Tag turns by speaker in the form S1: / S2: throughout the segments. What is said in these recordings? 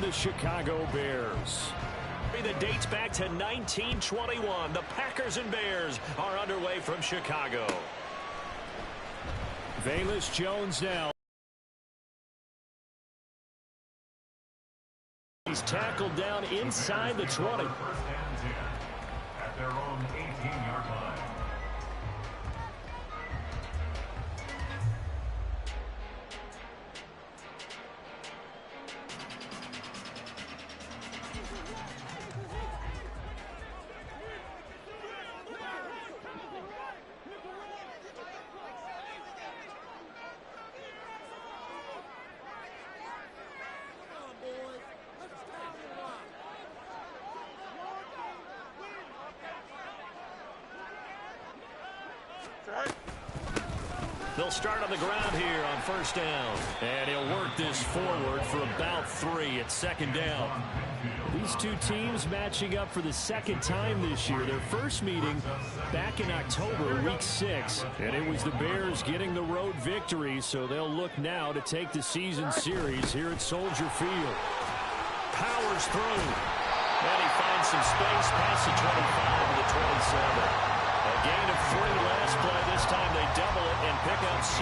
S1: and the Chicago Bears.
S2: That dates back to 1921. The Packers and Bears are underway from Chicago.
S1: Velus Jones now. He's tackled down inside the 20.
S3: At their own 18-yard line.
S2: They'll start on the ground here on first down. And he'll work this forward for about 3 at second down.
S1: These two teams matching up for the second time this year. Their first meeting back in October, week 6. And it was the Bears getting the road victory, so they'll look now to take the season series here at Soldier Field.
S2: Powers through. And he finds some space past the 25 to the 27. A gain of 3 last play. This time they double it and pick up 6.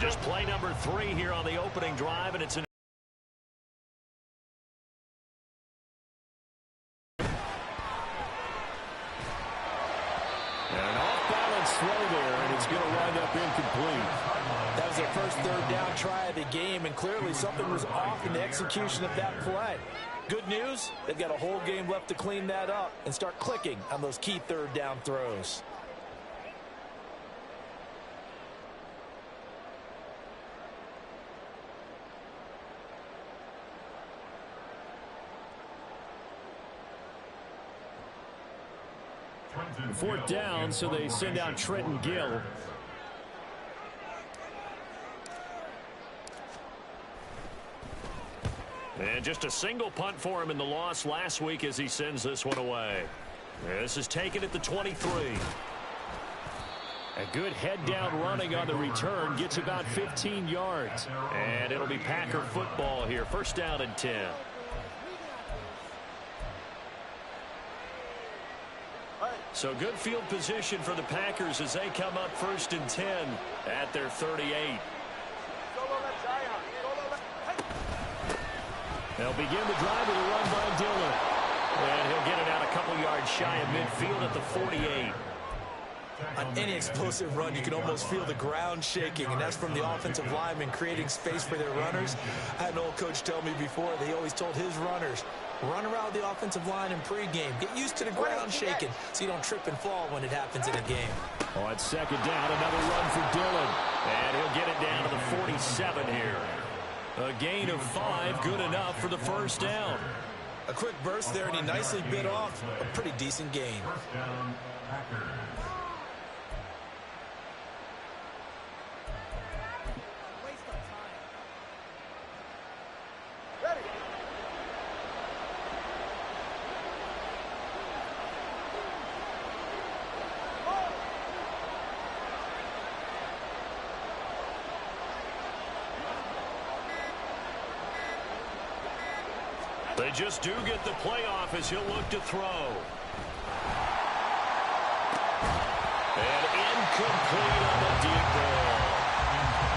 S2: Just play number 3 here on the opening drive, and it's an
S1: off-balance throw there, and it's going to wind up incomplete.
S4: That was their first third down try of the game, and clearly something was off in the execution of that play. Good news, they've got a whole game left to clean that up and start clicking on those key third down throws.
S1: Fourth down, so they send out Trenton Gill.
S2: And just a single punt for him in the loss last week as he sends this one away. This is taken at the 23.
S1: A good head-down running on the return. Gets about 15 yards.
S2: And it'll be Packer football here. First down and 10. So good field position for the Packers as they come up first and 10 at their 38.
S1: They'll begin the drive with a run by Dillon.
S2: And he'll get it out a couple yards shy of midfield at the 48.
S4: On any explosive run, you can almost feel the ground shaking, and that's from the offensive linemen creating space for their runners. I had an old coach tell me before, they always told his runners, run around the offensive line in pregame. Get used to the ground shaking so you don't trip and fall when it happens in a game.
S1: On second down, another run for Dillon.
S2: And he'll get it down to the 47 here. A gain of 5, good enough for the first down.
S4: A quick burst there, and he nicely bit off a pretty decent gain.
S3: First down, Packers.
S2: They just do get the playoff as he'll look to throw. And incomplete on the deep ball.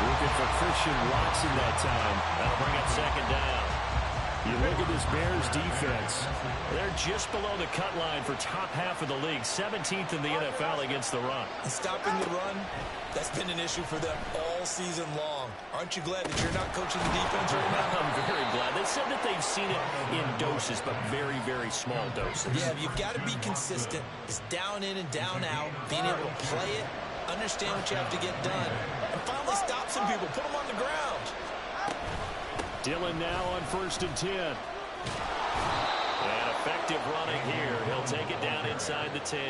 S1: Looking for Christian Watson that time.
S2: That'll bring up second down.
S1: You look at this Bears defense.
S2: They're just below the cut line for top half of the league. 17th in the NFL against the run.
S4: And stopping the run, that's been an issue for them all season long. Aren't you glad that you're not coaching the defense right now?
S2: I'm very glad. They said that they've seen it in doses, but very, very small doses.
S4: Yeah, you've got to be consistent. It's down in and down out. Being able to play it, understand what you have to get done, and finally stop some people. Put them on the ground.
S1: Dillon now on first and 10.
S2: And effective running here. He'll take it down inside the 10.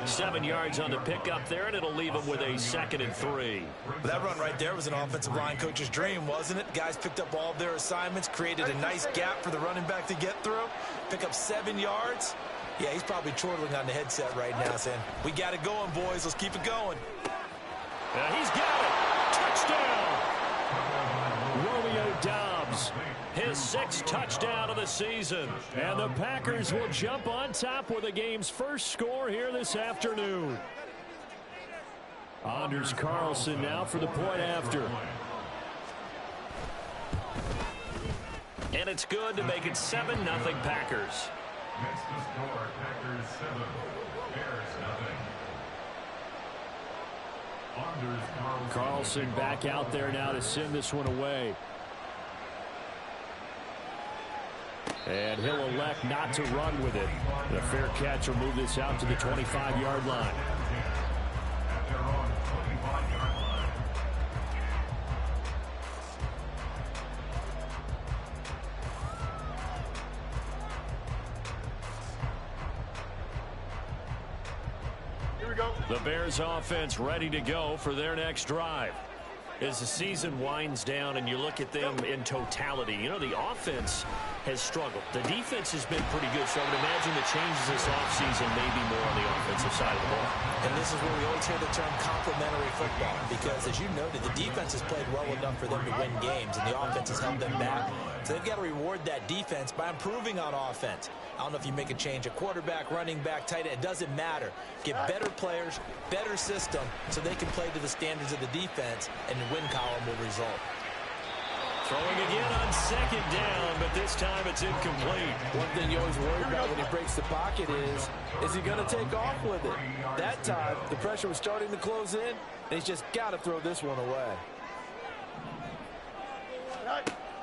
S2: 7 yards on the pickup there, and it'll leave him with a second and 3.
S4: That run right there was an offensive line coach's dream, wasn't it? Guys picked up all of their assignments, created a nice gap for the running back to get through, pick up 7 yards. Yeah, he's probably chortling on the headset right now saying, we got it going, boys. Let's keep it going.
S2: He's got it. his 6th touchdown of the season.
S1: And the Packers will jump on top with the game's first score here this afternoon. Anders Carlson now for the point after.
S2: And it's good to make it 7-0 Packers.
S3: Next to score, Packers 7, Bears nothing. Anders
S1: Carlson back out there now to send this one away. And he'll elect not to run with it. The fair catch will move this out to the 25-yard line.
S3: At their own 25-yard line.
S2: The Bears offense ready to go for their next drive. As the season winds down and you look at them in totality, you know, the offense has struggled. The defense has been pretty good, so I would imagine the changes this offseason may be more on the offensive side of the ball.
S4: And this is where we always hear the term complementary football, because as you noted, the defense has played well enough for them to win games, and the offense has held them back. So they've got to reward that defense by improving on offense. I don't know if you make a change at quarterback, running back, tight end. It doesn't matter. Get better players, better system, so they can play to the standards of the defense, and the win column will result.
S2: Throwing again on 2nd down, but this time it's incomplete.
S4: One thing you always worry about when he breaks the pocket is he going to take off with it? That time, the pressure was starting to close in, and he's just got to throw this one away.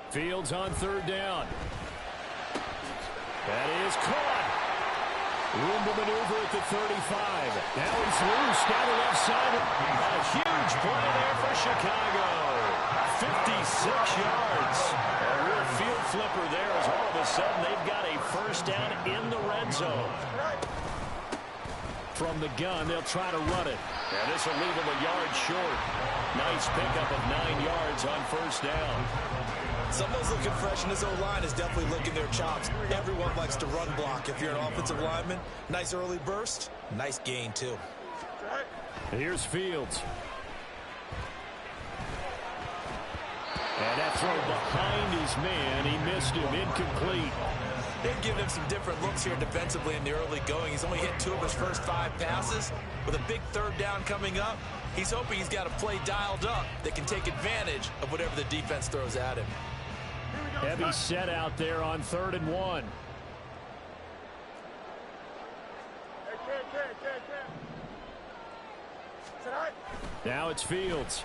S1: Fields on 3rd down. That is caught. Room to maneuver at the 35. Now he's loose down the left side.
S2: A huge play there for Chicago. 56 yards. A real field flipper there as all of a sudden they've got a first down in the red zone.
S1: From the gun, they'll try to run it.
S2: And this will leave them a yard short. Nice pickup of 9 yards on first down.
S4: Someone's looking fresh, and this O-line is definitely licking their chops. Everyone likes to run block. If you're an offensive lineman, nice early burst, nice gain, too.
S1: Here's Fields. And that throw behind his man. He missed him. Incomplete.
S4: They've given him some different looks here defensively in the early going. He's only hit 2 of his first 5 passes. With a big 3rd down coming up, he's hoping he's got a play dialed up that can take advantage of whatever the defense throws at him.
S1: Heavy set out there on 3rd and 1. Now it's Fields.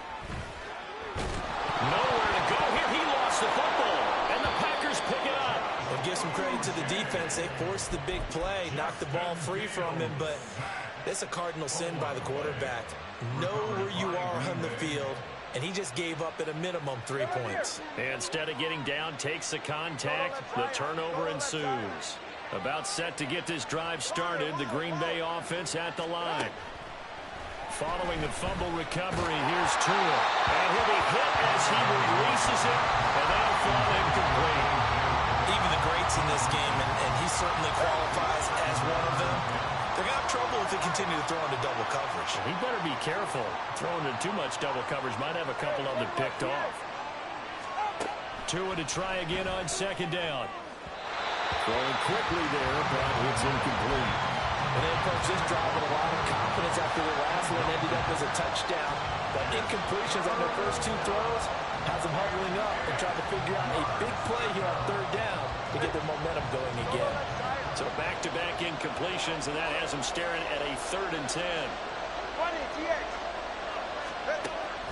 S2: Nowhere to go here. He lost the football, and the Packers pick it up.
S4: We'll give some credit to the defense. They forced the big play, knocked the ball free from him, but it's a cardinal sin by the quarterback. Know where you are on the field, and he just gave up at a minimum 3 points.
S2: Instead of getting down, takes the contact. The turnover ensues. About set to get this drive started, the Green Bay offense at the line. Following the fumble recovery, here's Tua. And he'll be hit as he releases it, and that'll fall incomplete.
S4: Even the greats in this game, and he certainly qualifies as one of them, they're going to have trouble if they continue to throw into double coverage.
S2: He better be careful. Throwing into too much double coverage might have a couple of them picked off.
S1: Tua to try again on 2nd down. Throwing quickly there, but it's incomplete.
S4: And they approach this drive with a lot of confidence after the last one ended up as a touchdown. But incompletions on their first 2 throws has them huddling up and trying to figure out a big play here on 3rd down to get their momentum going again.
S2: So back-to-back incompletions, and that has them staring at a 3rd and 10.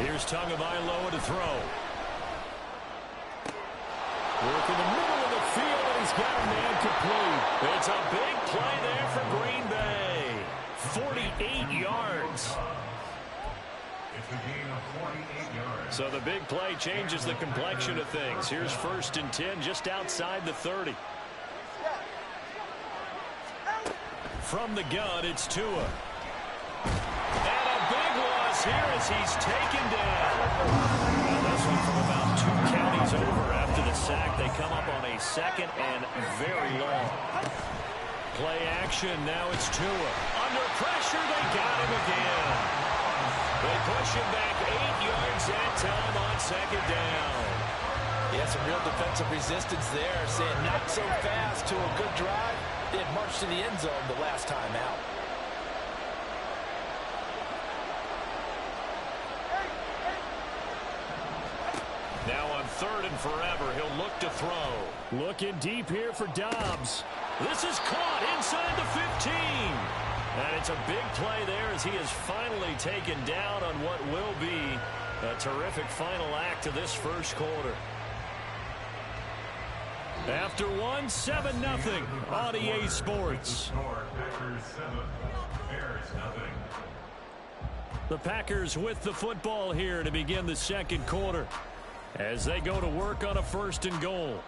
S1: Here's Tagovailoa to throw. Work in the middle of the field, and he's got a man complete.
S2: It's a big play there for Green Bay. 48 yards.
S3: It's a gain of 48 yards.
S2: So the big play changes the complexion of things. Here's 1st and 10 just outside the 30.
S1: From the gun, it's Tua.
S2: And a big loss here as he's taken down.
S1: This one from about 2 counties over after the sack. They come up on a 2nd and very long. Play action. Now it's Tua.
S2: Under pressure, they got him again. They push him back 8 yards that time on 2nd down.
S4: Yeah, some real defensive resistance there, saying not so fast to a good drive. They had marched to the end zone the last time out.
S2: Now on 3rd and forever, he'll look to throw.
S1: Looking deep here for Dobbs.
S2: This is caught inside the 15. And it's a big play there as he is finally taken down on what will be a terrific final act of this first quarter.
S1: After one, 7-0 on EA Sports. The Packers with the football here to begin the second quarter as they go to work on a 1st and goal.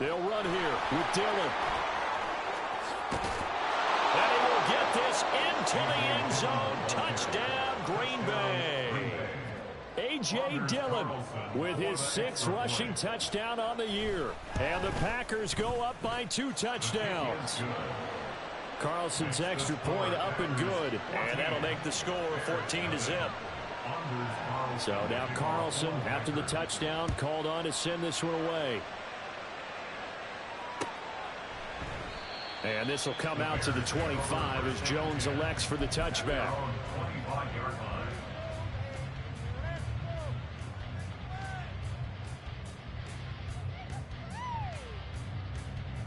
S1: They'll run here with Dillon.
S2: And he will get this into the end zone. Touchdown, Green Bay.
S1: A.J. Dillon with his 6th rushing touchdown on the year. And the Packers go up by 2 touchdowns. Carlson's extra point up and good.
S2: And that'll make the score 14-0.
S1: So now Carlson, after the touchdown, called on to send this one away. And this will come out to the 25 as Jones elects for the touchback.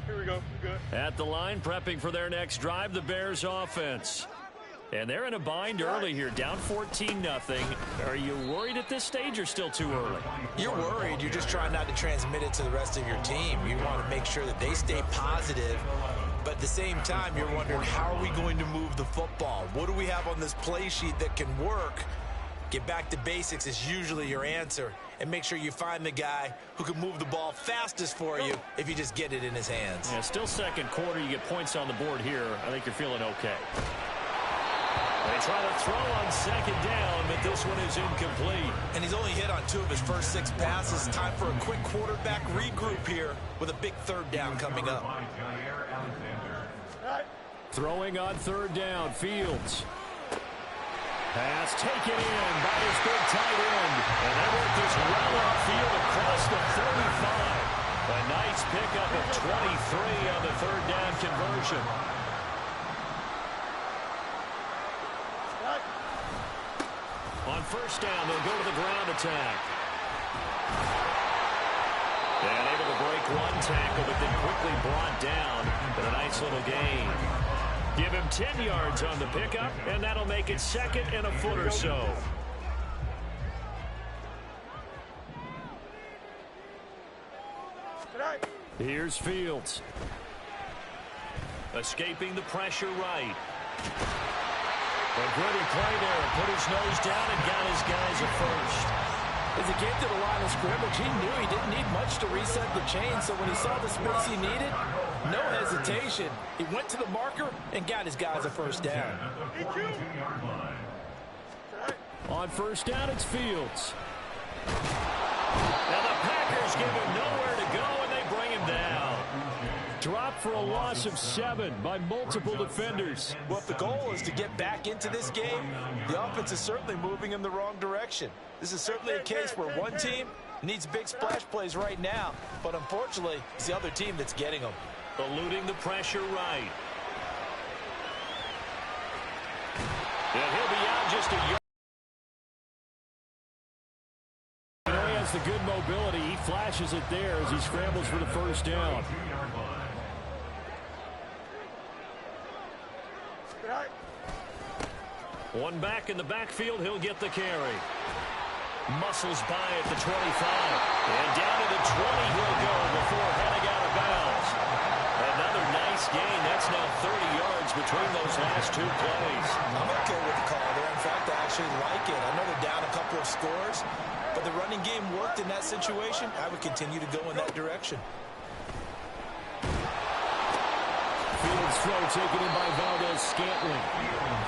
S5: Here we go. We're good.
S1: At the line, prepping for their next drive, the Bears offense. And they're in a bind early here, down 14-0. Are you worried at this stage or still too early?
S4: You're worried. You're just trying not to transmit it to the rest of your team. You want to make sure that they stay positive. But at the same time, you're wondering, how are we going to move the football? What do we have on this play sheet that can work? Get back to basics is usually your answer. And make sure you find the guy who can move the ball fastest for you if you just get it in his hands.
S1: Yeah, still second quarter. You get points on the board here. I think you're feeling okay.
S2: They try to throw on 2nd down, but this one is incomplete.
S4: And he's only hit on 2 of his first 6 passes. Time for a quick quarterback regroup here with a big 3rd down coming up.
S1: Throwing on 3rd down, Fields. Pass taken in by his big tight end.
S2: And they work this well upfield across the 35. A nice pickup of 23 on the 3rd down conversion.
S1: On 1st down, they'll go to the ground attack.
S2: And able to break one tackle, but then quickly brought down with a nice little gain. Give him 10 yards on the pickup, and that'll make it 2nd and a foot or so.
S1: Here's Fields.
S2: Escaping the pressure right.
S1: A gritty play there. Put his nose down and got his guys a first.
S4: As he came to the line of scrimmage, he knew he didn't need much to reset the chain, so when he saw the space he needed, no hesitation. He went to the marker and got his guys a 1st down.
S1: On 1st down, it's Fields.
S2: Now the Packers give him nowhere to go, and they bring him down.
S1: Dropped for a loss of 7 by multiple defenders.
S4: Well, if the goal is to get back into this game, the offense is certainly moving in the wrong direction. This is certainly a case where one team needs big splash plays right now, but unfortunately, it's the other team that's getting them.
S2: Eluding the pressure right. And he'll be out just a yard.
S1: You know, he has the good mobility. He flashes it there as he scrambles for the 1st down.
S2: One back in the backfield, he'll get the carry. Muscles by at the 25. And down to the 20 he'll go before heading out of bounds. Another nice gain. That's now 30 yards between those last 2 plays.
S4: I'm okay with the call there. In fact, I actually like it. I know they're down a couple of scores, but the running game worked in that situation. I would continue to go in that direction.
S1: Fields throw taken in by Valdez-Scantling.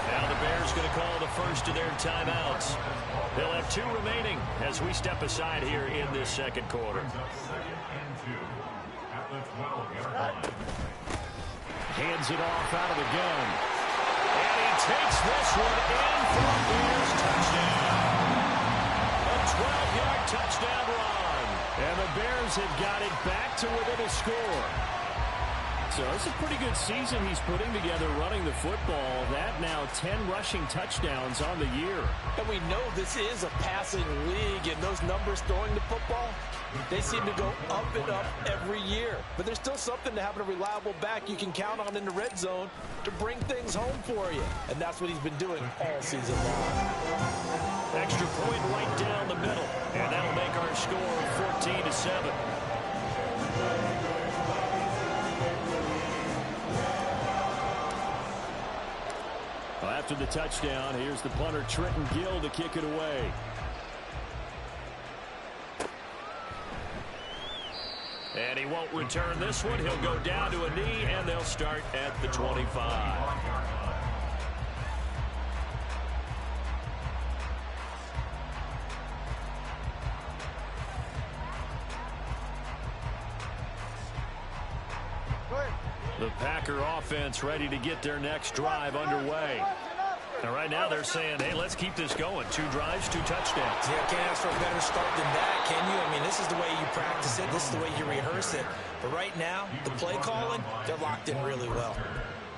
S2: Now the Bears going to call the first of their timeouts. They'll have 2 remaining as we step aside here in this second quarter.
S1: Hands it off out of the gun.
S2: And he takes this one in for a Bears touchdown. A 12-yard touchdown run.
S1: And the Bears have got it back to within a score. So it's a pretty good season he's putting together running the football. That now 10 rushing touchdowns on the year.
S4: And we know this is a passing league, and those numbers throwing the football, they seem to go up and up every year. But there's still something to having a reliable back you can count on in the red zone to bring things home for you. And that's what he's been doing all season long.
S2: Extra point right down the middle. And that'll make our score 14-7.
S1: After the touchdown, here's the punter, Trenton Gill, to kick it away.
S2: And he won't return this one. He'll go down to a knee, and they'll start at the 25. The Packer offense ready to get their next drive underway. And right now they're saying, hey, let's keep this going. 2 drives, 2 touchdowns.
S4: Yeah, can't ask for a better start than that, can you? I mean, this is the way you practice it. This is the way you rehearse it. But right now, the play calling, they're locked in really well.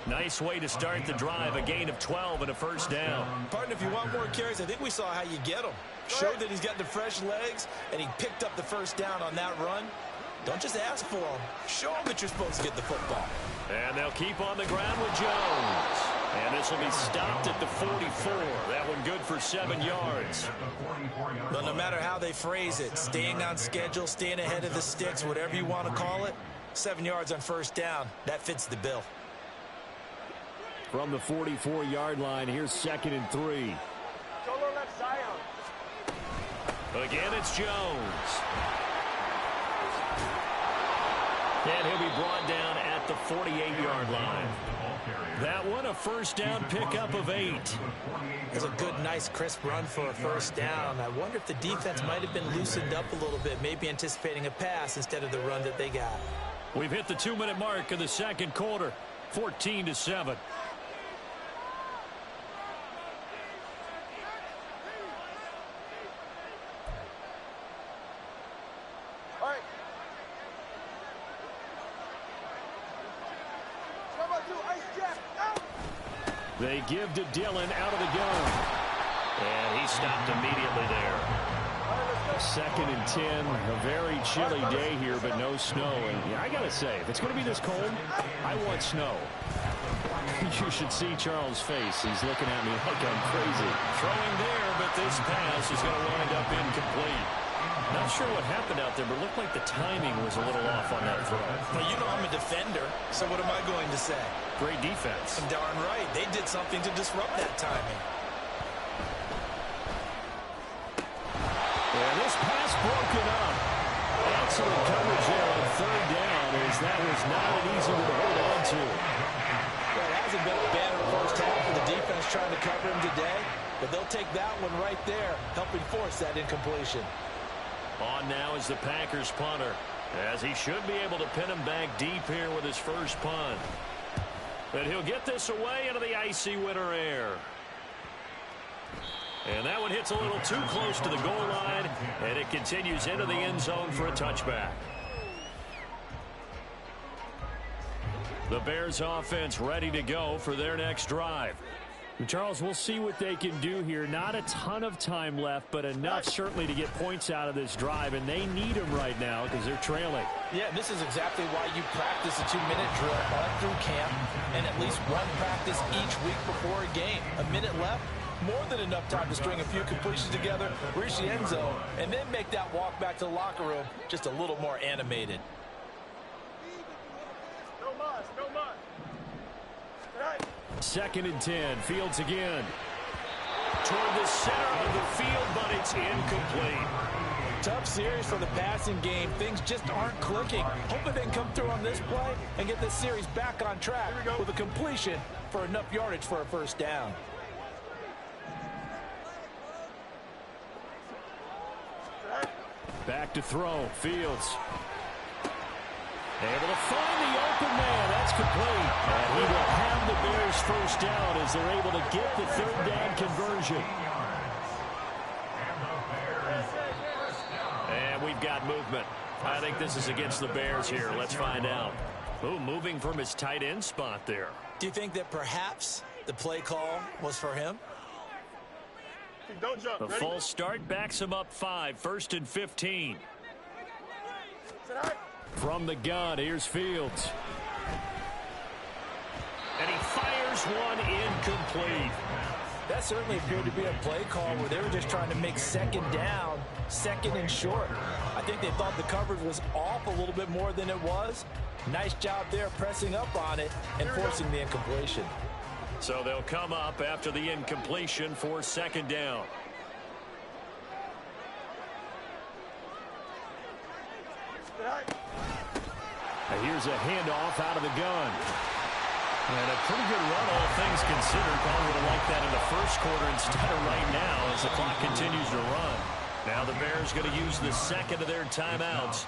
S2: Nice way to start the drive. A gain of 12 and a first down.
S4: Partner, if you want more carries, I think we saw how you get them. Showed that he's got the fresh legs, and he picked up the first down on that run. Don't just ask for them. Show them that you're supposed to get the football.
S2: And they'll keep on the ground with Jones. And this will be stopped at the 44. That one good for 7 yards.
S4: But no matter how they phrase it, staying on schedule, staying ahead of the sticks, whatever you want to call it, 7 yards on first down, that fits the bill.
S1: From the 44-yard line, here's 2nd and 3.
S2: Again, it's Jones. And he'll be brought down at the 48-yard line. That one, a first down pickup of 8.
S4: It's a good, nice, crisp run for a first down. I wonder if the defense might have been loosened up a little bit, maybe anticipating a pass instead of the run that they got.
S2: We've hit the 2-minute mark of the second quarter, 14-7.
S1: They give to Dillon out of the gun.
S2: And he stopped immediately there.
S1: 2nd and 10. A very chilly day here, but no snow. And yeah, I got to say, if it's going to be this cold, I want snow. You should see Charles' face. He's looking at me like I'm crazy.
S2: Throwing there, but this pass is going to wind up incomplete. Not sure what happened out there, but it looked like the timing was a little off on that throw.
S4: Well, you know I'm a defender, so what am I going to say?
S2: Great defense.
S4: Darn right. They did something to disrupt that timing.
S1: And this pass broken up. Excellent coverage there on 3rd down, as that was not an easy one to hold on to.
S4: Well, it hasn't been a banner first half for the defense trying to cover him today, but they'll take that one right there, helping force that incompletion.
S2: On now is the Packers punter, as he should be able to pin him back deep here with his first punt. But he'll get this away into the icy winter air. And that one hits a little too close to the goal line, and it continues into the end zone for a touchback. The Bears offense ready to go for their next drive.
S1: Charles, we'll see what they can do here. Not a ton of time left, but enough certainly to get points out of this drive, and they need them right now because they're trailing.
S4: Yeah, this is exactly why you practice a 2-minute drill all through camp and at least one practice each week before a game. A minute left, more than enough time to string a few completions together, reach the end zone, and then make that walk back to the locker room just a little more animated.
S5: No muss, no muss.
S1: 2nd and 10. Fields again.
S2: Toward the center of the field, but it's incomplete.
S4: Tough series for the passing game. Things just aren't clicking. Hoping they can come through on this play and get this series back on track with a completion for enough yardage for a first down.
S1: Back to throw. Fields. Able to find the open man. That's complete. And he will have the Bears first down as they're able to get the third down conversion.
S2: And we've got movement. I think this is against the Bears here. Let's find out. Ooh, moving from his tight end spot there.
S4: Do you think that perhaps the play call was for him?
S5: Don't jump.
S2: The
S5: Ready?
S2: false start backs him up 5, 1st and 15.
S1: From the gun, here's Fields.
S2: And he fires one incomplete.
S4: That certainly appeared to be a play call where they were just trying to make second down, second and short. I think they thought the coverage was off a little bit more than it was. Nice job there pressing up on it and forcing the incompletion.
S2: So they'll come up after the incompletion for second down.
S1: Here's a handoff out of the gun.
S2: And a pretty good run, all things considered. Probably would have liked that in the first quarter instead of right now as the clock continues to run. Now the Bears going to use the second of their timeouts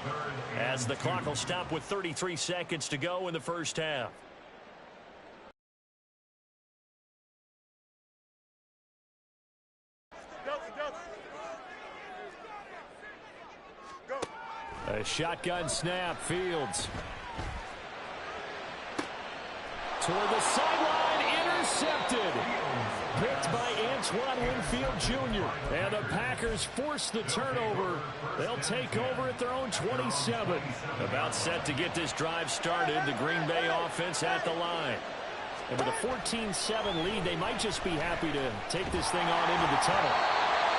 S2: as the clock will stop with 33 seconds to go in the first half.
S1: A shotgun snap, Fields. Toward the sideline, intercepted. Picked by Antoine Winfield Jr. And the Packers force the turnover. They'll take over at their own 27.
S2: About set to get this drive started, the Green Bay offense at the line.
S1: And with a 14-7 lead, they might just be happy to take this thing on into the tunnel.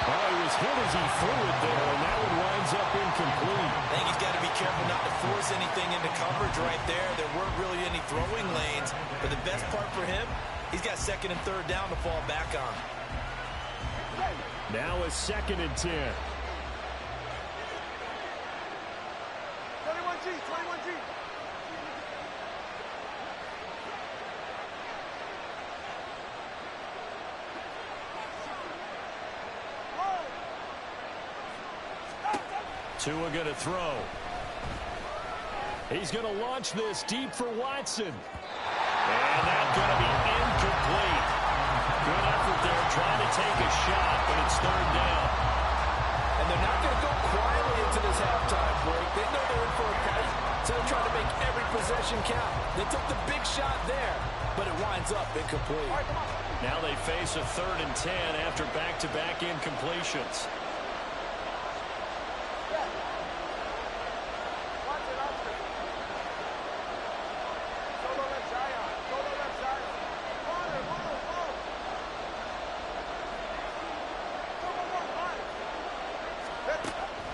S1: Oh, he was hit as he threw it there, and that one winds up incomplete.
S4: I think he's got to be careful not to force anything into coverage right there. There weren't really any throwing lanes, but the best part for him, he's got second and third down to fall back on.
S1: Now a 2nd and 10.
S5: 21G, 21G.
S2: Tua going to throw.
S1: He's going to launch this deep for Watson.
S2: And that's going to be incomplete. Good effort there trying to take a shot, but it's third down.
S4: And they're not going to go quietly into this halftime break. They know they're in for a fight, so they're trying to make every possession count. They took the big shot there, but it winds up incomplete.
S2: Now they face a 3rd and 10 after back-to-back incompletions.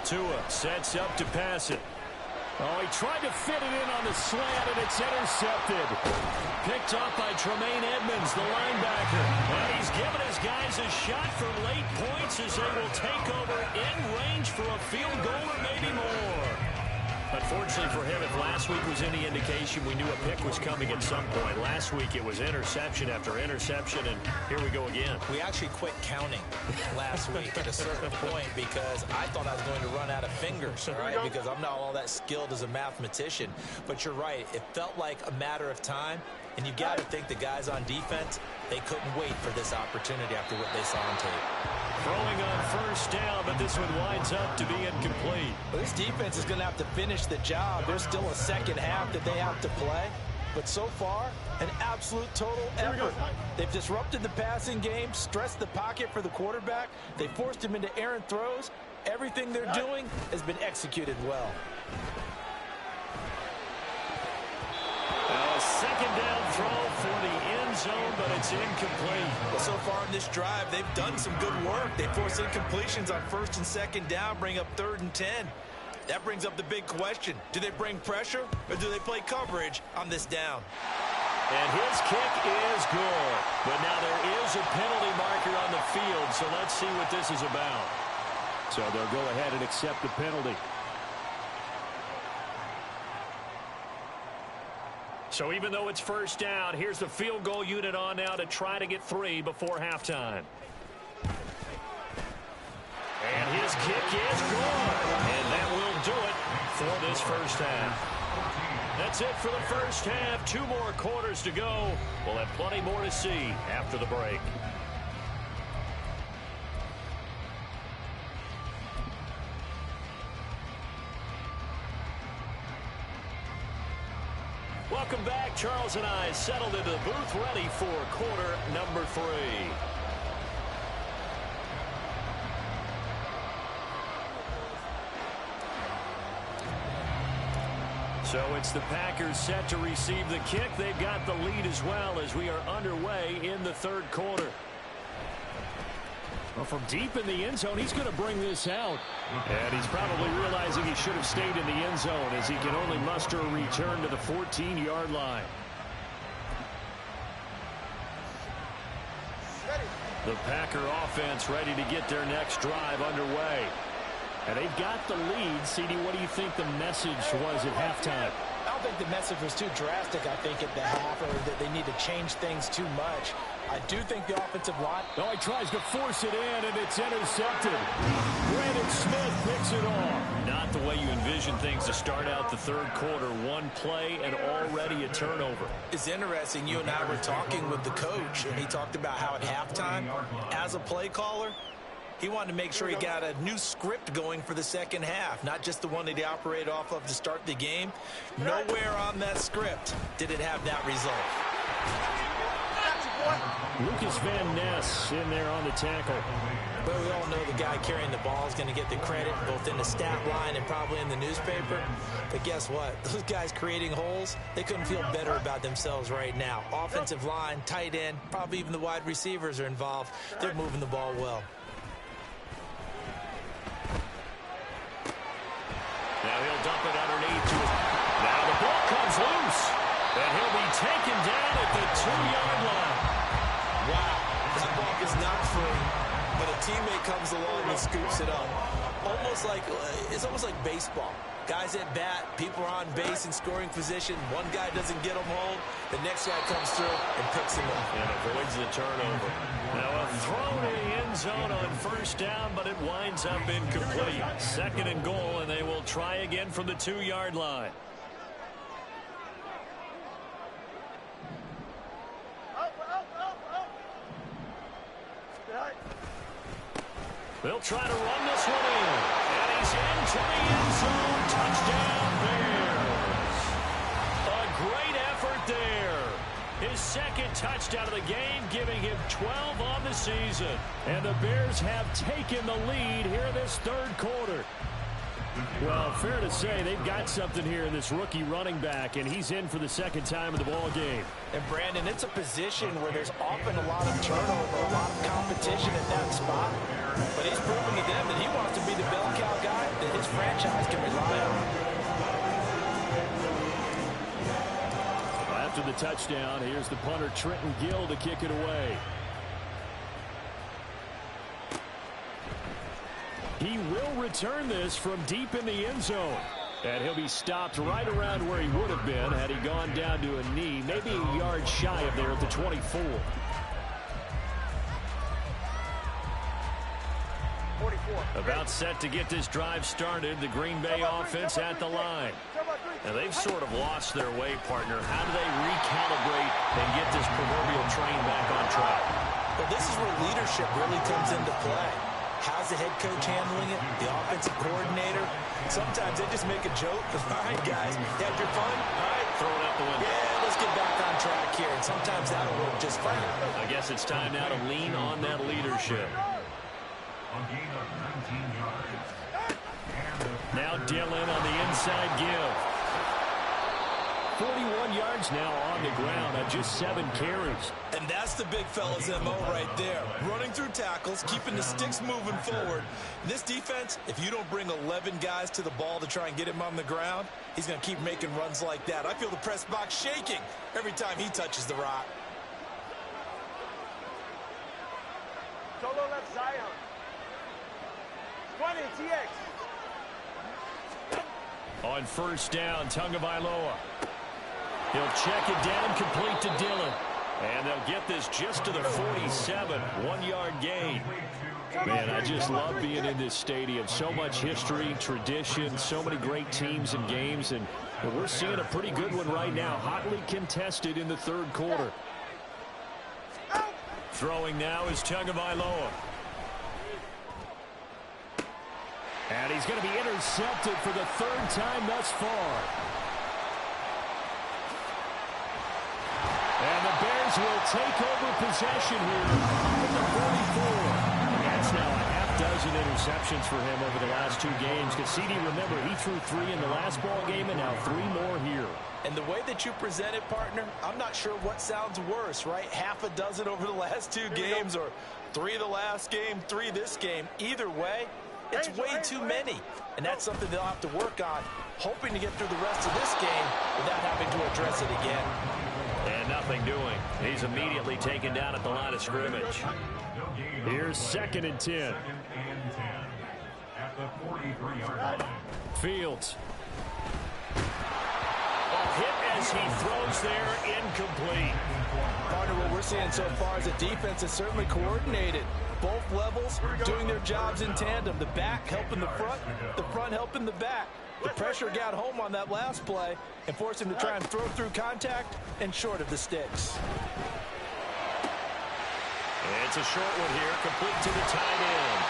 S2: Tua sets up to pass it.
S1: Oh, he tried to fit it in on the slant, and it's intercepted.
S2: Picked off by Tremaine Edmonds, the linebacker. And he's given his guys a shot for late points as they will take over in range for a field goal or maybe more. Unfortunately for him, if last week was any indication, we knew a pick was coming at some point. Last week it was interception after interception, and here we go again.
S4: We actually quit counting last week at a certain point because I thought I was going to run out of fingers, all right, because I'm not all that skilled as a mathematician. But you're right. It felt like a matter of time, and you got to think the guys on defense, they couldn't wait for this opportunity after what they saw on tape.
S2: Throwing on first down, but this one winds up to be incomplete.
S4: Well, this defense is going to have to finish the job. There's still a second half that they have to play. But so far, an absolute total effort. They've disrupted the passing game, stressed the pocket for the quarterback. They forced him into errant throws. Everything they're doing has been executed well.
S2: A second down throw for the end zone, but it's incomplete.
S4: Well, so far in this drive, they've done some good work. They force incompletions on 1st and 2nd down, bring up 3rd and 10. That brings up the big question. Do they bring pressure or do they play coverage on this down?
S2: And his kick is good. But now there is a penalty marker on the field, so let's see what this is about.
S1: So they'll go ahead and accept the penalty.
S2: So even though it's first down, here's the field goal unit on now to try to get 3 before halftime. And his kick is good. And that will do it for this first half. That's it for the first half. 2 more quarters to go. We'll have plenty more to see after the break. Welcome back. Charles and I settled into the booth ready for quarter number 3. So it's the Packers set to receive the kick. They've got the lead as well as we are underway in the 3rd quarter.
S1: Well, from deep in the end zone, he's going to bring this out. And he's probably realizing he should have stayed in the end zone as he can only muster a return to the 14-yard line.
S2: The Packer offense ready to get their next drive underway.
S1: And they've got the lead. CD, what do you think the message was at halftime?
S4: I don't think the message was too drastic, I think, at the half, or that they need to change things too much. I do think the offensive line...
S1: Oh, he tries to force it in, and it's intercepted. Brandon Smith picks it off.
S2: Not the way you envision things to start out the 3rd quarter. 1 play and already a turnover.
S4: It's interesting. You and I were talking with the coach, and he talked about how at halftime, as a play caller, he wanted to make sure he got a new script going for the 2nd half, not just the one that he operated off of to start the game. Nowhere on that script did it have that result.
S1: Lucas Van Ness in there on the tackle.
S4: But we all know the guy carrying the ball is going to get the credit both in the stat line and probably in the newspaper. But guess what? Those guys creating holes, they couldn't feel better about themselves right now. Offensive line, tight end, probably even the wide receivers are involved. They're moving the ball well.
S2: Now he'll dump it underneath to his... Now the ball comes loose. And he'll be taken down at the 2-yard line.
S4: Wow. That ball is not free, but a teammate comes along and scoops it up. It's almost like baseball. Guys at bat, people are on base in scoring position. One guy doesn't get them home. The next guy comes through and picks him up.
S2: And avoids the turnover. Now a throw to the end zone on 1st down, but it winds up incomplete. 2nd and goal, and they will try again from the 2-yard line. They'll try to run this one in. And he's into the end zone. Touchdown, Bears. A great effort there. His 2nd touchdown of the game, giving him 12 on the season.
S1: And the Bears have taken the lead here in this 3rd quarter. Well, fair to say they've got something here in this rookie running back, and he's in for the 2nd time of the ball game.
S4: And, Brandon, it's a position where there's often a lot of turnover, a lot of competition at that spot. But he's proven to them that he wants to be the bell cow guy that his franchise can rely on.
S1: After the touchdown, here's the punter, Trenton Gill, to kick it away. He will return this from deep in the end zone. And he'll be stopped right around where he would have been had he gone down to a knee, maybe a yard shy of there at the 24.
S5: 44.
S2: About set to get this drive started, the Green Bay offense at the line. Now they've sort of lost their way, partner. How do they recalibrate and get this proverbial train back on track?
S4: Well, this is where leadership really comes into play. How's the head coach handling it? The offensive coordinator? Sometimes they just make a joke. All right, guys, you had your fun? All right.
S2: Throw it out the window.
S4: Yeah, let's get back on track here. And sometimes that'll work just fine.
S2: I guess it's time now to lean on that leadership.
S3: A gain of 19 yards.
S2: Now Dillon on the inside give.
S1: 41 yards now on the ground on just 7 carries.
S4: And that's the big fella's MO right there. Running through tackles, keeping the sticks moving forward. This defense, if you don't bring 11 guys to the ball to try and get him on the ground, he's going to keep making runs like that. I feel the press box shaking every time he touches the rock.
S5: Solo left Zion. 20, TX.
S2: On 1st down, Tagovailoa. He'll check it down, complete to Dillon. And they'll get this just to the 47, 1-yard gain.
S1: Man, I just love being in this stadium. So much history, tradition, so many great teams and games, and we're seeing a pretty good one right now, hotly contested in the third quarter.
S2: Throwing now is Tagovailoa.
S1: And he's going to be intercepted for the third time thus far. And the Bears will take over possession here at the 44. That's now a half-dozen interceptions for him over the last 2 games. Because CD, remember, he threw 3 in the last ball game and now 3 more here.
S4: And the way that you present it, partner, I'm not sure what sounds worse, right? Half a dozen over the last 2 games or 3 the last game, 3 this game. Either way, it's way too many. And that's something they'll have to work on, hoping to get through the rest of this game without having to address it again.
S2: And nothing doing. He's immediately taken down at the line of scrimmage.
S1: Here's 2nd and 10.
S3: At the 43-yard line.
S1: Fields.
S2: Hit as he throws there, incomplete.
S4: Partner, what we're seeing so far as a defense is certainly coordinated. Both levels doing their jobs in tandem. The back helping the front helping the back. The pressure got home on that last play and forced him to try and throw through contact and short of the sticks.
S2: It's a short one here, complete to the tight end.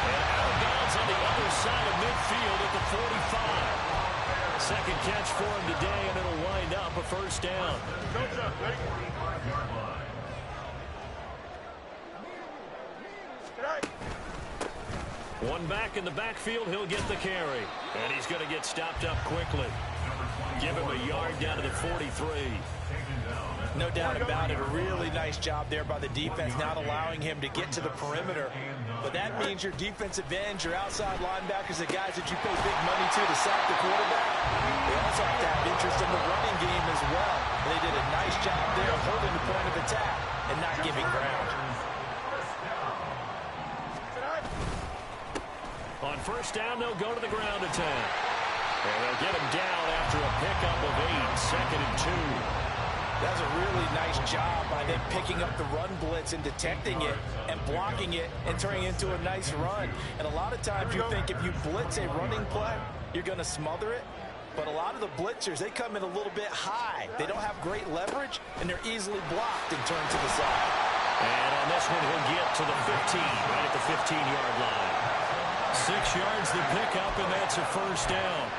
S2: And out of bounds on the other side of midfield at the 45. Second catch for him today, and it'll wind up a first down. One back in the backfield, he'll get the carry. And he's going to get stopped up quickly. Give him a yard down to the 43.
S4: No doubt about it. A really nice job there by the defense, not allowing him to get to the perimeter. But that means your defensive ends, your outside linebackers, the guys that you pay big money to sack the quarterback, they also have to have interest in the running game as well. They did a nice job there holding the point of attack and not giving ground.
S2: On first down, they'll go to the ground attack. And they'll get him down after a pickup of 8, 2nd and 2.
S4: That's a really nice job by them picking up the run blitz and detecting it and blocking it and turning it into a nice run. And a lot of times you think if you blitz a running play, you're going to smother it. But a lot of the blitzers, they come in a little bit high. They don't have great leverage, and they're easily blocked and turned to the side.
S2: And on this one, he'll get to the 15, right at the 15-yard line. 6 yards the pickup, and that's a first down.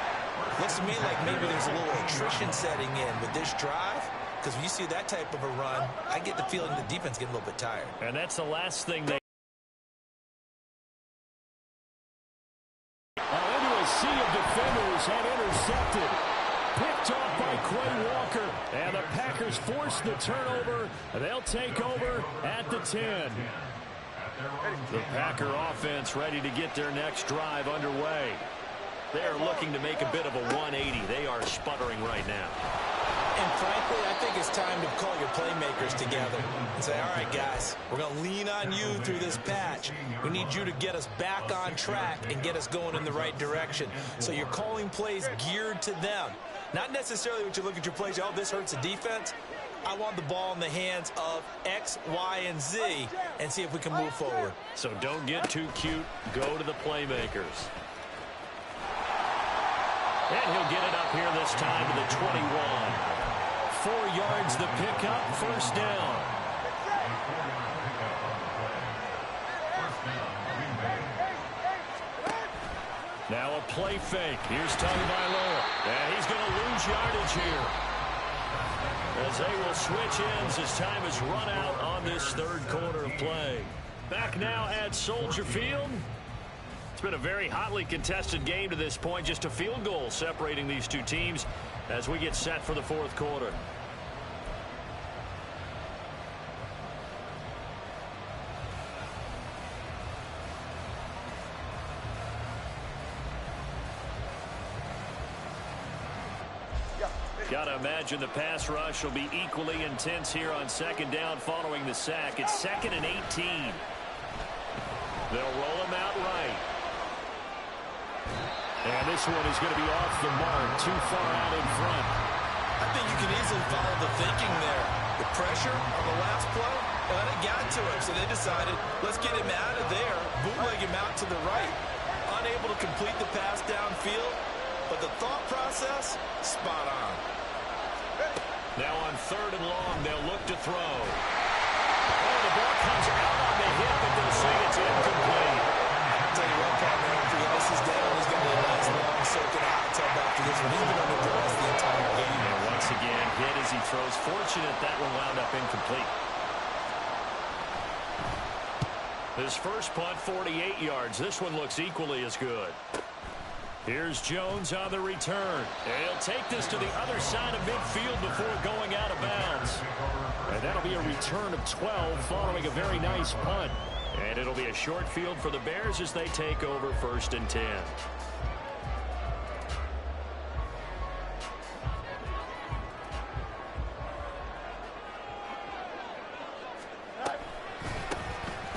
S4: Looks to me like maybe there's a little attrition setting in with this drive. Because when you see that type of a run, I get the feeling the defense getting a little bit tired.
S2: And that's the last thing they...
S1: Into a sea of defenders and intercepted. Picked off by Quay Walker. And the Packers force the turnover. They'll take over at the 10.
S2: The Packer offense ready to get their next drive underway. They're looking to make a bit of a 180. They are sputtering right now.
S4: And frankly, I think it's time to call your playmakers together and say, all right, guys, we're going to lean on you through this patch. We need you to get us back on track and get us going in the right direction. So you're calling plays geared to them. Not necessarily when you look at your plays, oh, this hurts the defense. I want the ball in the hands of X, Y, and Z and see if we can move forward.
S2: So don't get too cute. Go to the playmakers. And he'll get it up here this time to the 21. 4 yards the pickup, first down. Now a play fake. Here's Tagovailoa. And he's going to lose yardage here. As they will switch ends as time is run out on this third quarter of play. Back now at Soldier Field. It's been a very hotly contested game to this point. Just a field goal separating these two teams as we get set for the fourth quarter. Got to imagine the pass rush will be equally intense here on second down following the sack. It's 2nd and 18. They'll roll him out right.
S1: And this one is going to be off the mark, too far out in front.
S4: I think you can easily follow the thinking there. The pressure on the last play, it got to him, so they decided, let's get him out of there, bootleg him out to the right. Unable to complete the pass downfield, but the thought process, spot on.
S2: Now on 3rd and long, they'll look to throw. Oh, the ball comes out on the hip, but they'll say it's incomplete.
S4: I'll tell you what, partner, after he ices down, he's going to be a nice long soaking hot tub after this one. He's been under duress the entire game.
S2: And once again, hit as he throws. Fortunate that one wound up incomplete. His first punt, 48 yards. This one looks equally as good. Here's Jones on the return. And he'll take this to the other side of midfield before going out of bounds.
S1: And that'll be a return of 12 following a very nice punt.
S2: And it'll be a short field for the Bears as they take over 1st and 10.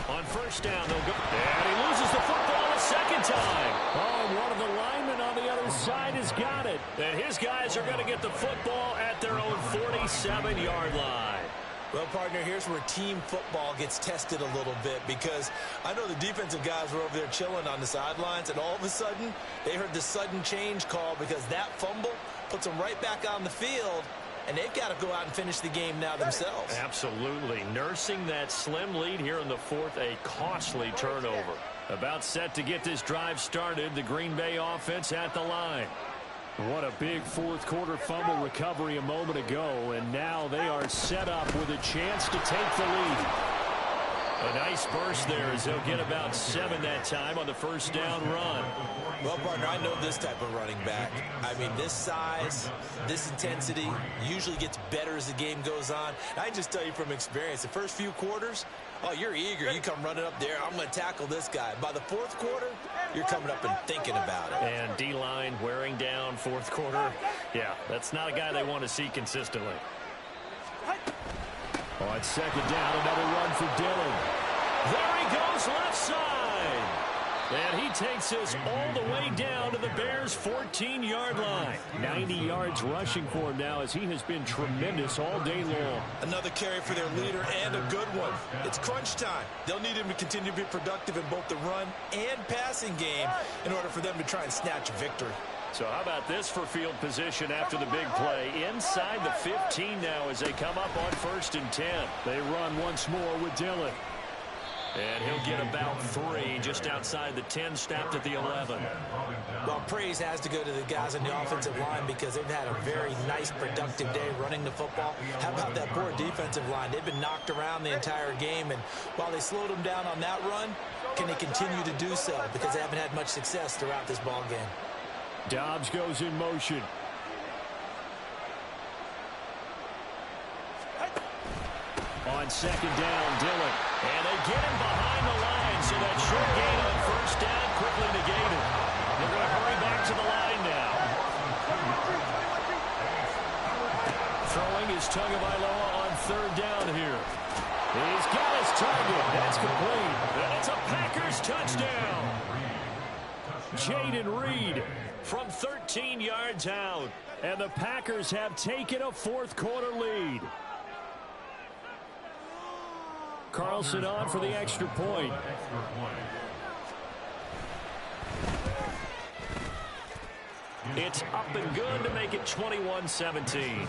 S2: On 1st down, they'll go. And he loses the football a second time.
S1: Oh, one of the linemen on the other side has got it.
S2: And his guys are going to get the football at their own 47-yard line.
S4: Well, partner, here's where team football gets tested a little bit, because I know the defensive guys were over there chilling on the sidelines, and all of a sudden, they heard the sudden change call because that fumble puts them right back on the field, and they've got to go out and finish the game now themselves.
S2: Absolutely. Nursing that slim lead here in the 4th, a costly turnover. About set to get this drive started, the Green Bay offense at the line.
S1: What a big 4th quarter fumble recovery a moment ago, and now they are set up with a chance to take the lead.
S2: A nice burst there as they'll get about 7 that time on the 1st down run.
S4: Well, partner, I know this type of running back. I mean, this size, this intensity usually gets better as the game goes on. I can just tell you from experience, the first few quarters, oh, you're eager. You come running up there, I'm going to tackle this guy. By the 4th quarter, you're coming up and thinking about it.
S2: And D-line wearing down 4th quarter. Yeah, that's not a guy they want to see consistently.
S1: On 2nd down, another run for Dillon.
S2: There he goes left side. And he takes us all the way down to the Bears' 14-yard line.
S1: 90 yards rushing for him now as he has been tremendous all day long.
S4: Another carry for their leader and a good one. It's crunch time. They'll need him to continue to be productive in both the run and passing game in order for them to try and snatch a victory.
S2: So how about this for field position after the big play? Inside the 15 now as they come up on 1st and 10.
S1: They run once more with Dillon.
S2: And he'll get about 3 just outside the 10, snapped at the 11.
S4: Well, praise has to go to the guys on the offensive line because they've had a very nice, productive day running the football. How about that poor defensive line? They've been knocked around the entire game, and while they slowed them down on that run, can they continue to do so? Because they haven't had much success throughout this ball game.
S1: Dobbs goes in motion. On 2nd down, Dillon.
S2: And they get him behind the line, so that short gain on 1st down quickly negated. They're going to hurry back to the line now.
S1: Throwing is Tagovailoa on 3rd down here. He's got his target. That's complete.
S2: And it's a Packers touchdown.
S1: Jaden Reed
S2: from 13 yards out.
S1: And the Packers have taken a 4th quarter lead. Carlson on for the extra point.
S2: It's up and good to make it 21-17.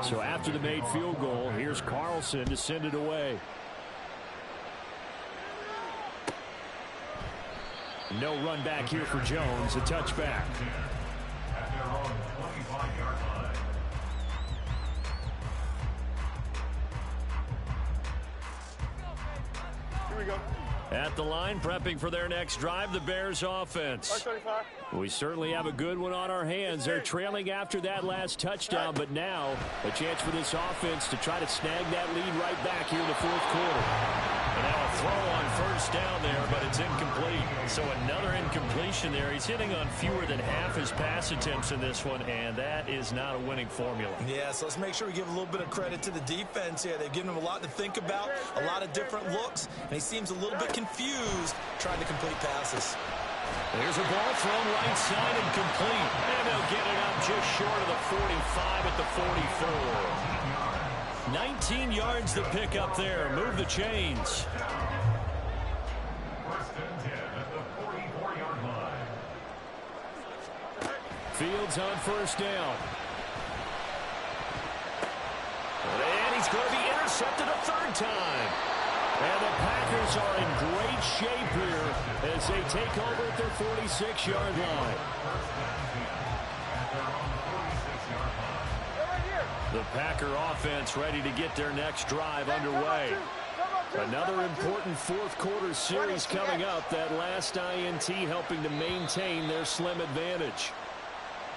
S1: So after the made field goal, here's Carlson to send it away. No run back here for Jones, a touchback.
S3: At their own 25-yard line.
S5: Here we go.
S2: At the line, prepping for their next drive, the Bears offense.
S1: We certainly have a good one on our hands. They're trailing after that last touchdown, but now a chance for this offense to try to snag that lead right back here in the 4th quarter.
S2: And now a throw on 1st down there, but it's incomplete. So another incompletion there. He's hitting on fewer than half his pass attempts in this one, and that is not a winning formula.
S4: Yeah, so let's make sure we give a little bit of credit to the defense here. They've given him a lot to think about, a lot of different looks, and he seems a little bit confused trying to complete passes.
S2: There's a ball thrown right side and complete. And they'll get it up just short of the 45 at the 44. 19 yards to pick up there. Move the chains.
S3: First and 10 at the 44-yard line.
S1: Fields on first down.
S2: And he's going to be intercepted a third time.
S1: And the Packers are in great shape here as they take over at their 46-yard line. The Packer offense ready to get their next drive underway. Another important fourth quarter series coming up. That last INT helping to maintain their slim advantage.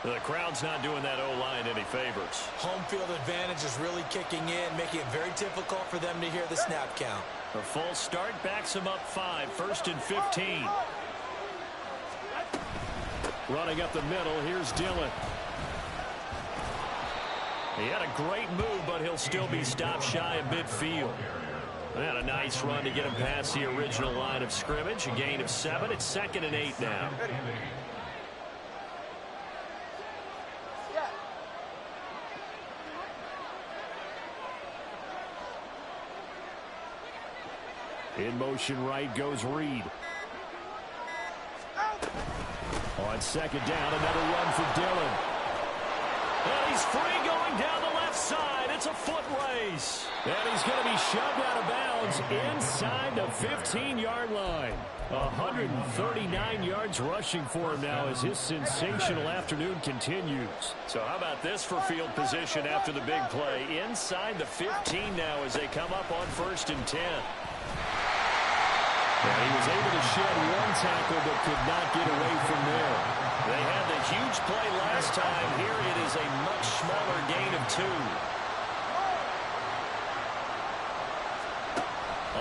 S2: The crowd's not doing that O-line any favors.
S4: Home field advantage is really kicking in, making it very difficult for them to hear the snap count.
S2: A false start backs him up 5, first and 15.
S1: Running up the middle, here's Dillon.
S2: He had a great move, but he'll still be stopped shy of midfield. And a nice run to get him past the original line of scrimmage. A gain of 7. It's 2nd and 8 now.
S1: In motion right goes Reed. On second down, another run for Dillon.
S2: And he's free going down the left side. It's a foot race.
S1: And he's going to be shoved out of bounds inside the 15-yard line. 139 yards rushing for him now as his sensational afternoon continues.
S2: So how about this for field position after the big play? Inside the 15 now as they come up on 1st and 10.
S1: And he was able to shed one tackle but could not get away from there.
S2: They had the huge play last time. Here it is a much smaller gain of 2.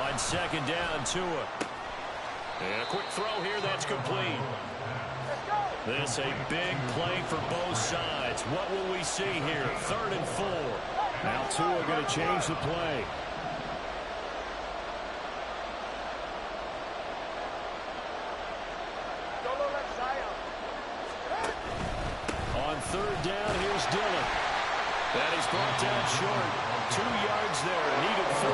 S2: On second down, Tua. And a quick throw here that's complete. This a big play for both sides. What will we see here? 3rd and 4.
S1: Now Tua going to change the play. On 3rd down, here's Dillon.
S2: That is brought down short. 2 yards there, needed 4.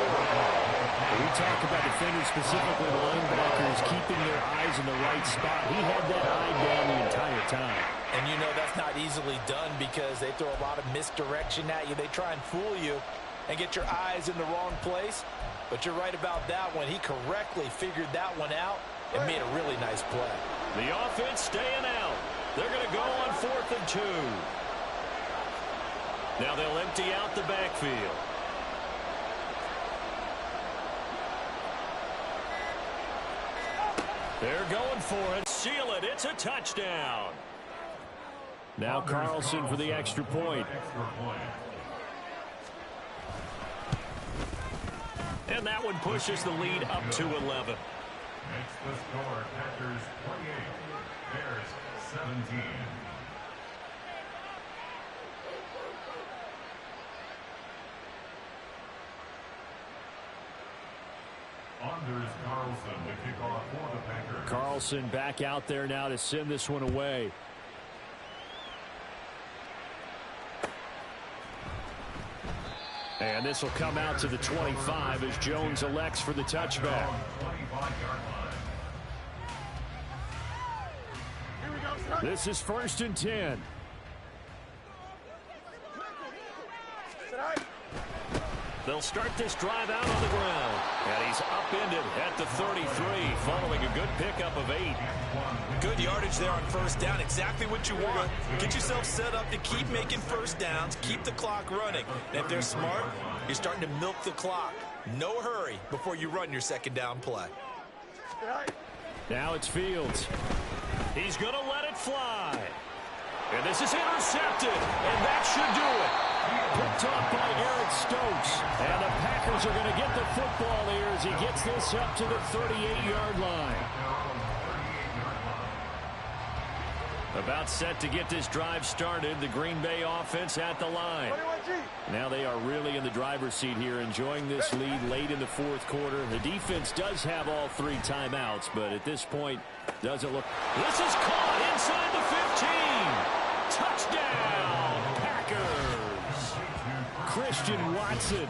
S1: We talk about defenders, specifically the linebackers, keeping their eyes in the right spot. He had that eye down the entire time.
S4: And you know that's not easily done because they throw a lot of misdirection at you. They try and fool you and get your eyes in the wrong place. But you're right about that one. He correctly figured that one out and made a really nice play.
S2: The offense staying out. They're going to go on 4th and 2. Now they'll empty out the backfield. They're going for it. Seal it. It's a touchdown.
S1: Now Carlson for the extra point.
S2: And that one pushes the lead up to 11.
S3: Makes the score Packers 28, Bears 17. Anders Carlson to kick off for the Packers.
S1: Carlson back out there now to send this one away. And this will come out to the 25 as Jones elects for the touchback. This is 1st and 10.
S2: They'll start this drive out on the ground. And he's upended at the 33 following a good pickup of 8.
S4: Good yardage there on 1st down. Exactly what you want. Get yourself set up to keep making 1st downs. Keep the clock running. And if they're smart, you're starting to milk the clock. No hurry before you run your 2nd down play.
S1: Now it's Fields.
S2: He's going to let it fly. And this is intercepted. And that should do it.
S1: Picked off by Eric Stokes. And the Packers are going to get the football here as he gets this up to the 38-yard line.
S2: About set to get this drive started. The Green Bay offense at the line.
S1: Now they are really in the driver's seat here, enjoying this lead late in the fourth quarter. The defense does have all 3 timeouts, but at this point, doesn't look.
S2: This is caught inside the 15. Touchdown, Packers.
S1: Christian Watson.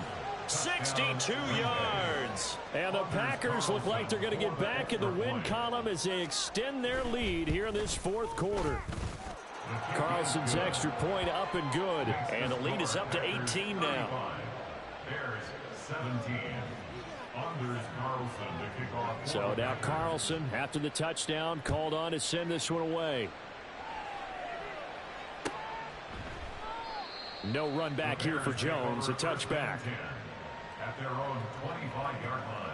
S2: 62 yards.
S1: And the Packers look like they're going to get back in the win column as they extend their lead here in this fourth quarter. Carlson's extra point up and good.
S2: And the lead is up to 18 now.
S3: Bears 17. Anders Carlson to kick off.
S1: So now Carlson, after the touchdown, called on to send this one away. No run back here for Jones. A touchback.
S3: At their own 25-yard line.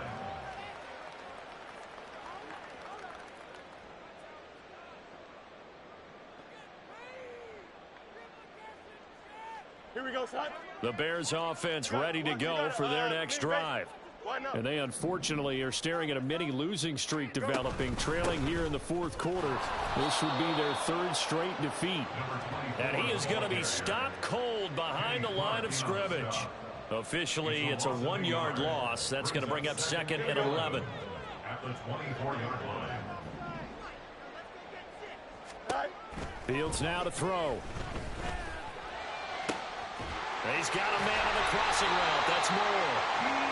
S5: Here we go, son.
S2: The Bears offense ready to go for their next drive.
S1: And they unfortunately are staring at a mini losing streak developing, trailing here in the fourth quarter. This would be their 3rd straight defeat.
S2: And he is going to be stopped cold behind the line of scrimmage. Officially, it's a 1-yard loss. That's going to bring up 2nd and 11.
S3: At the 24-yard line.
S1: Fields now to throw.
S2: He's got a man on the crossing route. That's more.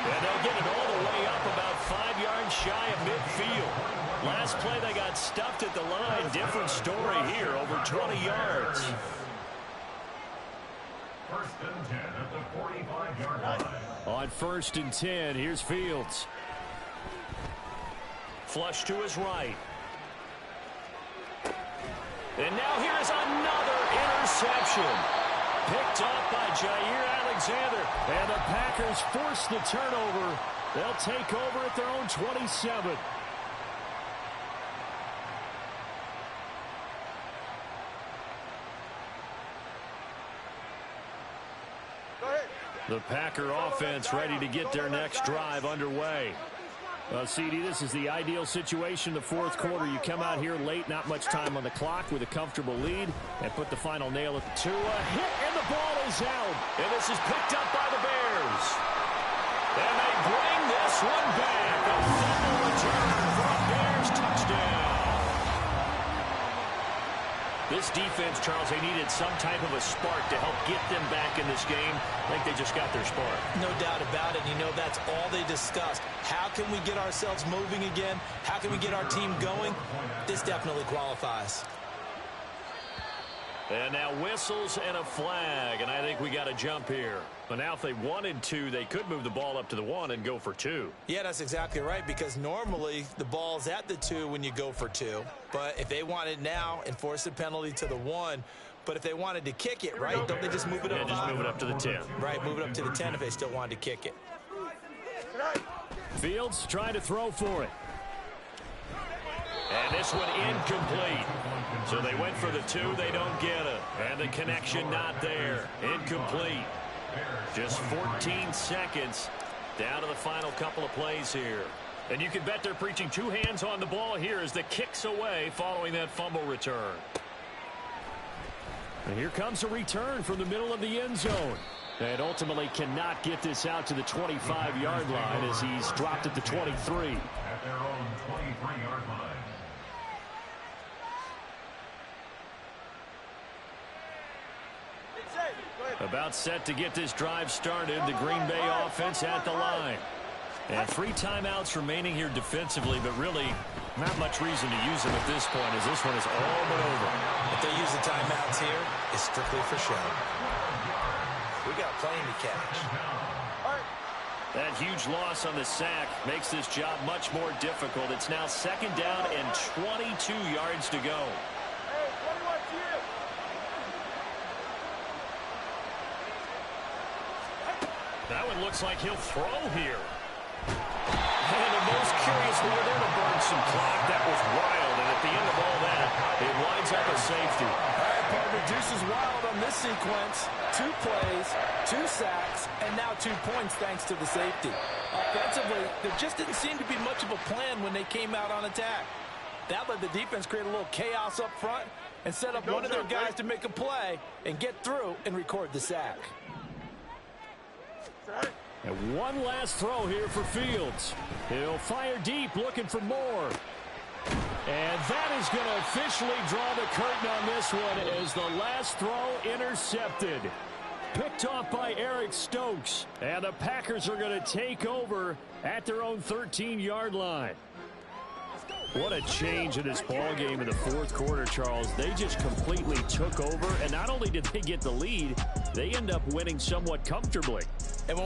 S2: And they'll get it all the way up about 5 yards shy of midfield. Last play, they got stuffed at the line. Different story here, over 20 yards.
S3: 1st and 10 at the 45-yard line.
S1: On 1st and 10, here's Fields.
S2: Flush to his right. And now here's another interception. Picked up by Jair Alexander.
S1: And the Packers force the turnover. They'll take over at their own 27. The Packer offense ready to get their next drive underway. CD, this is the ideal situation, the fourth quarter. You come out here late, not much time on the clock with a comfortable lead, and put the final nail to a hit, and the ball is out.
S2: And this is picked up by the Bears. And they bring this one back. A fumble return for a Bears touchdown. This defense, Charles, they needed some type of a spark to help get them back in this game. I think they just got their spark.
S4: No doubt about it. You know, that's all they discussed. How can we get ourselves moving again? How can we get our team going? This definitely qualifies.
S2: And now whistles and a flag, and I think we got a jump here. But now if they wanted to, they could move the ball up to the 1 and go for 2.
S4: Yeah, that's exactly right, because normally the ball's at the 2 when you go for 2. But if they want it now, enforce the penalty to the 1. But if they wanted to kick it, right, don't they just move it up?
S2: Yeah, just move it up to the 10.
S4: Right, move it up to the 10 if they still wanted to kick it.
S1: Fields trying to throw for it.
S2: And this one incomplete. So they went for the 2, they don't get it. And the connection not there. Incomplete. Just 14 seconds down to the final couple of plays here. And you can bet they're preaching 2 hands on the ball here as the kick's away following that fumble return.
S1: And here comes a return from the middle of the end zone. And ultimately cannot get this out to the 25-yard line as he's dropped at the 23.
S3: At their own 23-yard line.
S1: About set to get this drive started. The Green Bay offense at the line. And 3 timeouts remaining here defensively, but really not much reason to use them at this point as this one is all but over.
S4: If they use the timeouts here, it's strictly for show. We got plenty to catch.
S1: That huge loss on the sack makes this job much more difficult. It's now 2nd down and 22 yards to go.
S2: That one looks like he'll throw here. And the most curious way there to burn some clock. That was wild. And at the end of all that, it winds up a safety.
S6: All right, partner, Deuce is wild on this sequence. 2 plays, 2 sacks, and now 2 points thanks to the safety. Offensively, there just didn't seem to be much of a plan when they came out on attack. That let the defense create a little chaos up front, and set up one of their guys to make a play and get through and record the sack.
S1: And one last throw here for Fields. He'll fire deep, looking for more. And that is going to officially draw the curtain on this one as the last throw intercepted. Picked off by Eric Stokes. And the Packers are going to take over at their own 13-yard line. What a change in this ball game in the fourth quarter, Charles. They just completely took over. And not only did they get the lead, they end up winning somewhat comfortably.